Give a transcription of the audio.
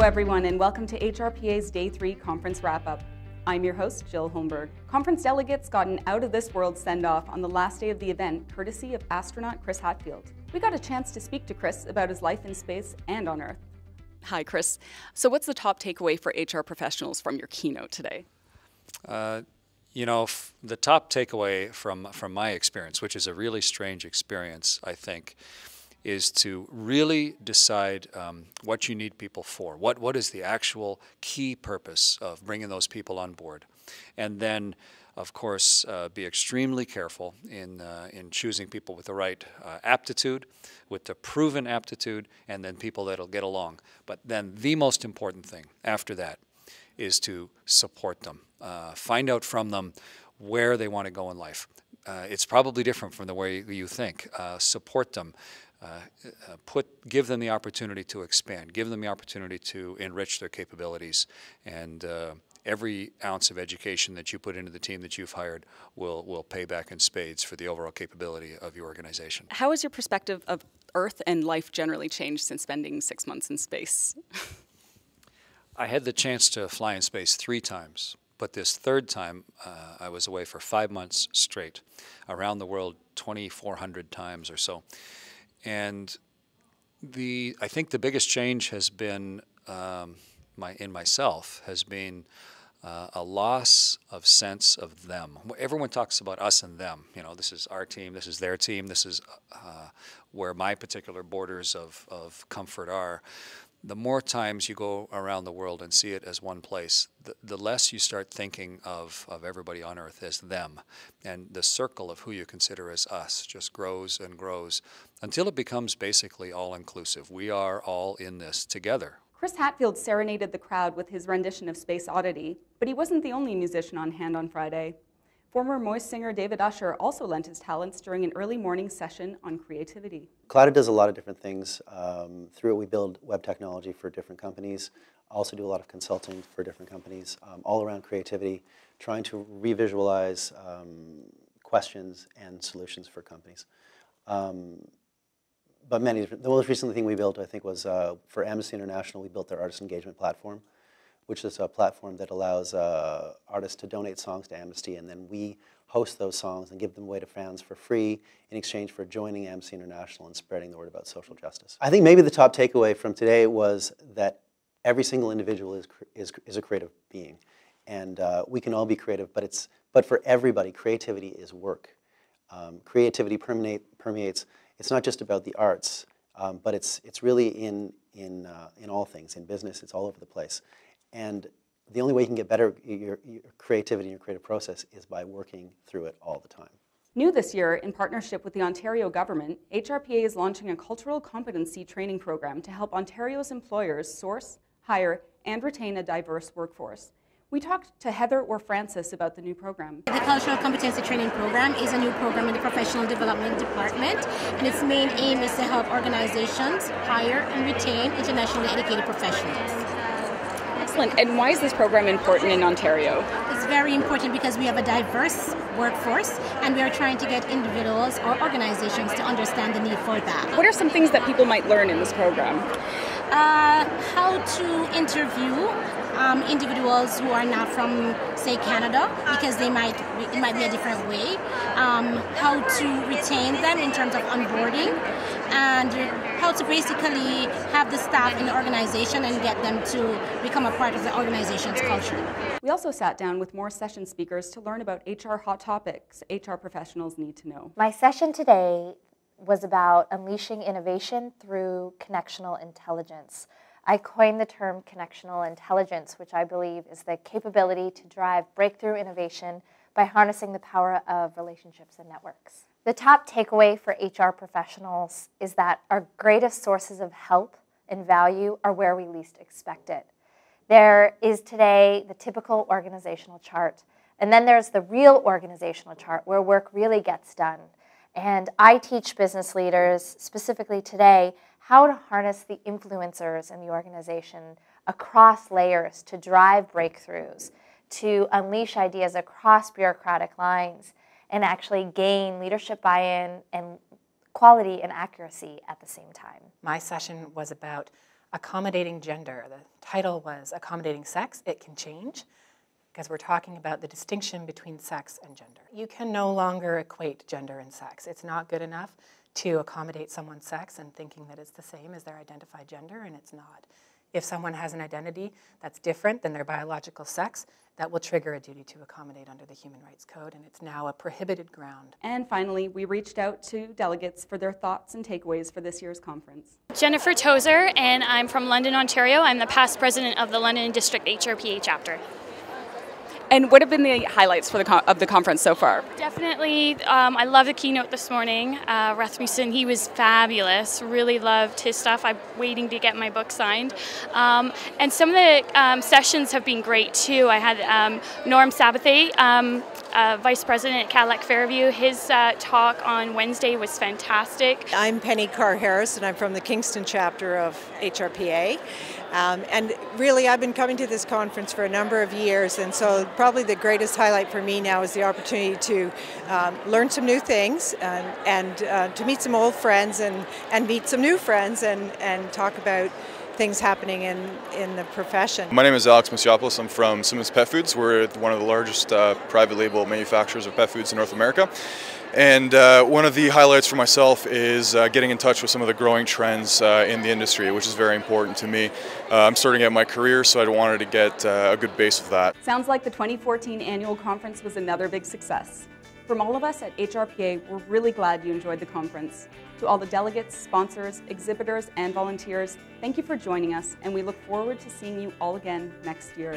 everyone, and welcome to HRPA's Day 3 Conference Wrap-Up. I'm your host, Jill Holmberg. Conference delegates got an out-of-this-world send-off on the last day of the event, courtesy of astronaut Chris Hadfield. We got a chance to speak to Chris about his life in space and on Earth. Hi, Chris. So what's the top takeaway for HR professionals from your keynote today? The top takeaway from my experience, which is a really strange experience, I think, is to really decide what you need people for. What is the actual key purpose of bringing those people on board? And then, of course, be extremely careful in choosing people with the right aptitude, with the proven aptitude, and then people that'll get along. But then the most important thing after that is to support them. Find out from them where they want to go in life. It's probably different from the way you think. Support them. Give them the opportunity to expand, give them the opportunity to enrich their capabilities, and every ounce of education that you put into the team that you've hired will pay back in spades for the overall capability of your organization. How has your perspective of Earth and life generally changed since spending 6 months in space? I had the chance to fly in space 3 times, but this third time I was away for 5 months straight, around the world 2,400 times or so. And I think the biggest change has been in myself has been a loss of sense of them. Everyone talks about us and them. You know, this is our team, this is their team, this is where my particular borders of comfort are. The more times you go around the world and see it as one place, the less you start thinking of everybody on Earth as them. And the circle of who you consider as us just grows and grows until it becomes basically all-inclusive. We are all in this together. Chris Hadfield serenaded the crowd with his rendition of Space Oddity, but he wasn't the only musician on hand on Friday. Former Moist singer David Usher also lent his talents during an early morning session on creativity. Clouded does a lot of different things. Through it, we build web technology for different companies. Also do a lot of consulting for different companies, all around creativity, trying to revisualize questions and solutions for companies. But many different. The most recent thing we built, I think, was for Amnesty International. We built their artist engagement platform, which is a platform that allows artists to donate songs to Amnesty, and then we host those songs and give them away to fans for free in exchange for joining Amnesty International and spreading the word about social justice. I think maybe the top takeaway from today was that every single individual is a creative being, and we can all be creative, but for everybody, creativity is work. Creativity permeates. It's not just about the arts, but it's really in all things. In business, it's all over the place. And the only way you can get better your creativity and your creative process is by working through it all the time. New this year, in partnership with the Ontario government, HRPA is launching a cultural competency training program to help Ontario's employers source, hire, and retain a diverse workforce. We talked to Heather or Francis about the new program. The Cultural Competency Training Program is a new program in the Professional Development Department, and its main aim is to help organizations hire and retain internationally educated professionals. Excellent. And why is this program important in Ontario? It's very important because we have a diverse workforce, and we are trying to get individuals or organizations to understand the need for that. What are some things that people might learn in this program? How to interview individuals who are not from, say, Canada, because it might be a different way. How to retain them in terms of onboarding, and how to basically have the staff in the organization and get them to become a part of the organization's culture. We also sat down with more session speakers to learn about HR hot topics HR professionals need to know. My session today was about unleashing innovation through connectional intelligence. I coined the term connectional intelligence, which I believe is the capability to drive breakthrough innovation by harnessing the power of relationships and networks. The top takeaway for HR professionals is that our greatest sources of help and value are where we least expect it. There is today the typical organizational chart, and then there's the real organizational chart where work really gets done. And I teach business leaders, specifically today, how to harness the influencers in the organization across layers to drive breakthroughs, to unleash ideas across bureaucratic lines, and actually gain leadership buy-in and quality and accuracy at the same time. My session was about accommodating gender. The title was Accommodating Sex. It can change, because we're talking about the distinction between sex and gender. You can no longer equate gender and sex. It's not good enough to accommodate someone's sex and thinking that it's the same as their identified gender, and it's not. If someone has an identity that's different than their biological sex, that will trigger a duty to accommodate under the Human Rights Code, and it's now a prohibited ground. And finally, we reached out to delegates for their thoughts and takeaways for this year's conference. Jennifer Tozer, and I'm from London, Ontario. I'm the past president of the London District HRPA chapter. And what have been the highlights for the conference so far? Definitely, I love the keynote this morning. Rasmussen, he was fabulous. Really loved his stuff. I'm waiting to get my book signed. And some of the sessions have been great too. I had Norm Sabathy, Vice President at Cadillac Fairview. His talk on Wednesday was fantastic. I'm Penny Carr-Harris, and I'm from the Kingston chapter of HRPA. And really, I've been coming to this conference for a number of years, and so probably the greatest highlight for me now is the opportunity to learn some new things and to meet some old friends and meet some new friends and talk about things happening in the profession. My name is Alex Masiopoulos. I'm from Simmons Pet Foods. We're one of the largest private label manufacturers of pet foods in North America. And one of the highlights for myself is getting in touch with some of the growing trends in the industry, which is very important to me. I'm starting out my career, so I wanted to get a good base of that. Sounds like the 2014 annual conference was another big success. From all of us at HRPA, we're really glad you enjoyed the conference. To all the delegates, sponsors, exhibitors, and volunteers, thank you for joining us, and we look forward to seeing you all again next year.